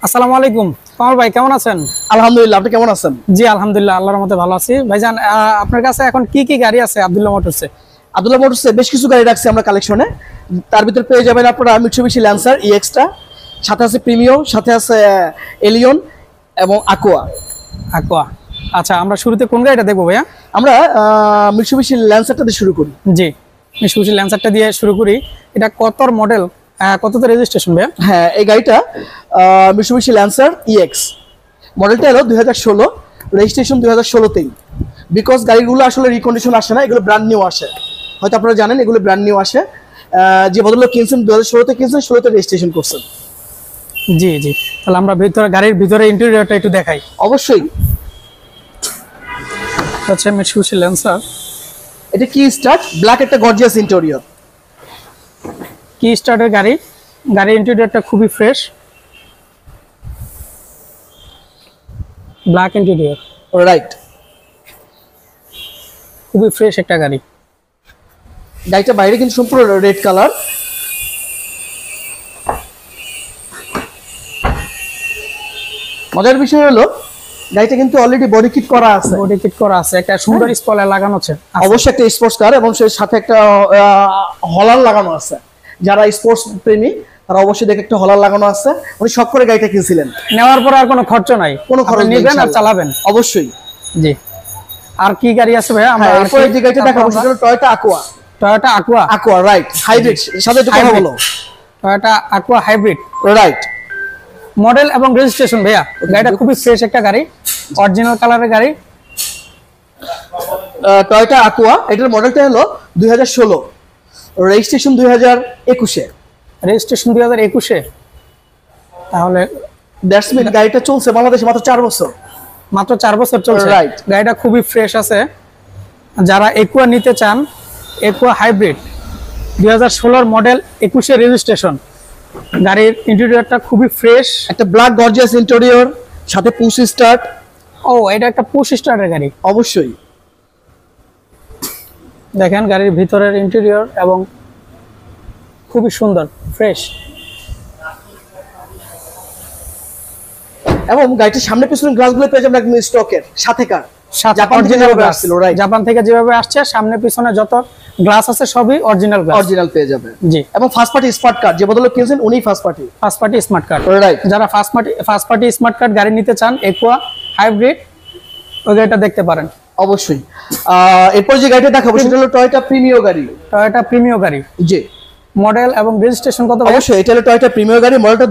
আসসালামু আলাইকুম কামাল ভাই, কেমন আছেন? আলহামদুলিল্লাহ, আপনি কেমন আছেন? জি আলহামদুলিল্লাহ, আল্লাহর রহমতে ভালো আছি। ভাইজান, আপনার কাছে এখন কি কি গাড়ি আছে আব্দুল্লাহ মোটরসে? আব্দুল্লাহ মোটরসে বেশ কিছু গাড়ি রাখছি আমরা কালেকশনে। তার ভিতরে পেয়ে যাবেন আপনারা মিৎসুবিশি ল্যান্সার ইএক্সটা, সাথে আছে প্রিমিও, সাথে আছে এলিয়ন এবং আকোয়া। আকোয়া। আচ্ছা, আমরা শুরুতে কোন গাড়িটা দেখবো ভাইয়া? আমরা মিৎসুবিশি ল্যান্সারটা দিয়ে শুরু করি। জি, মিৎসুবিশি ল্যান্সারটা দিয়ে শুরু করি। এটা কতর মডেল, কততে রেজিস্ট্রেশন ভাইয়া? হ্যাঁ, এই গাড়িটা মিৎসুবিশি ল্যান্সার ইএক্স, মডেলটা হলো 2016, রেজিস্ট্রেশন 2016তেই। বিকজ গাড়িগুলো আসলে রিকন্ডিশন আসে না, এগুলো ব্র্যান্ড নিউ আসে। হয়তো আপনারা জানেন এগুলো ব্র্যান্ড নিউ আসে। যে ভদ্রলোক কিনছেন 2016তে কিনছেন, 16তে রেজিস্ট্রেশন করছেন। জি জি, তাহলে আমরা গাড়ির ভিতরে ইন্টেরিয়রটা একটু দেখাই। অবশ্যই। হচ্ছে মিৎসুবিশি ল্যান্সার, এটা কি স্টার্ট ব্ল্যাক, একটা গর্জিয়াস ইন্টেরিয়র। কি স্টার্টের গাড়ি। গাড়ির ইন্টেরিয়রটা খুবই ফ্রেশ, ব্ল্যাক ইন্টেরিয়র, রাইট। খুবই ফ্রেশ একটা গাড়ি। গাড়িটা বাইরে কিন্তু সম্পূর্ণ রেড কালার। মজার বিষয় হলো গাড়িটা কিন্তু অলরেডি বডি কিট করা আছে। বডি কিট করা আছে, একটা সুন্দর স্পয়লার লাগানো আছে। অবশ্যই একটা স্পোর্টস কার, এবং সেই সাথে একটা হলার লাগানো আছে। যারা স্পোর্টস প্রেমী তারা অবশ্যই দেখে একটা হলার লাগানো আছে। উনি শখ করে গাড়িটা কিনছিলেন। নেওয়ার পর আর কোনো খরচ নাই, কোনো খরচ নেই, নেবেন আর চালাবেন। অবশ্যই। জি, আর কি গাড়ি আছে ভাইয়া? আমরা এরপরে যে গাড়িটা দেখাবো সেটা হলো Toyota Aqua. Toyota Aqua. Aqua, right, hybrid. সাথে একটু কথা বলো। Toyota Aqua hybrid, right. Model এবং রেজিস্ট্রেশন ভাইয়া। গাড়িটা খুবই ফ্রেশ একটা গাড়ি, অরিজিনাল কালারের গাড়ি। টয়োটা আকোয়া, এটার মডেলটা হলো 2016, রেজিস্ট্রেশন 2021-এ। রেজিস্ট্রেশন 2021-এ। তাহলে দ্যাটস মিন গাড়িটা চলছে বাংলাদেশে মাত্র 4 বছর। মাত্র 4 বছর চলছে। রাইট। গাড়িটা খুবই ফ্রেশ আছে। যারা একুয়া নিতে চান, একুয়া হাইব্রিড 2016 মডেল, 21-এ রেজিস্ট্রেশন। গাড়ির ইন্টেরিয়রটা খুবই ফ্রেশ, একটা ব্ল্যাক গর্জিয়াস ইন্টেরিয়র, সাথে পুশ স্টার্ট। ও, এটা একটা পুশ স্টার্টের গাড়ি। অবশ্যই। দেখেন গাড়ির ভিতরের ইন্টেরিয়র এবং খুবই সুন্দর, ফ্রেশ। এবং গাড়িটির সামনে পিছনে গ্লাসগুলো পেয়ে যাবেন একদম স্টকের সাথে কার। জাপান থেকে যেভাবে আসছিল, রাইট। জাপান থেকে যেভাবে আসছে, সামনে পিছনে যত গ্লাস আছে সবই অরিজিনাল গ্লাস, অরিজিনাল পেয়ে যাবে। জি। এবং ফার্স্ট পার্টি স্মার্ট কার্ড, যে বদলে কিনছেন উনি first party smart card, right. যারা ফার্স্ট পার্টি স্মার্ট কার্ড গাড়ি নিতে চান, একুয়া হাইব্রিড, ওই গাড়িটা দেখতে পারেন। অবশ্যই। এরপর যে গাড়িটা দেখাবো সেটা হলো টয়োটা প্রিমিও গাড়ি। টয়োটা প্রিমিও গাড়ি, জি। মডেল এবং রেজিস্ট্রেশন কত? অবশ্যই, এটা হলো টয়োটা প্রিমিও গাড়ি, মডেলটা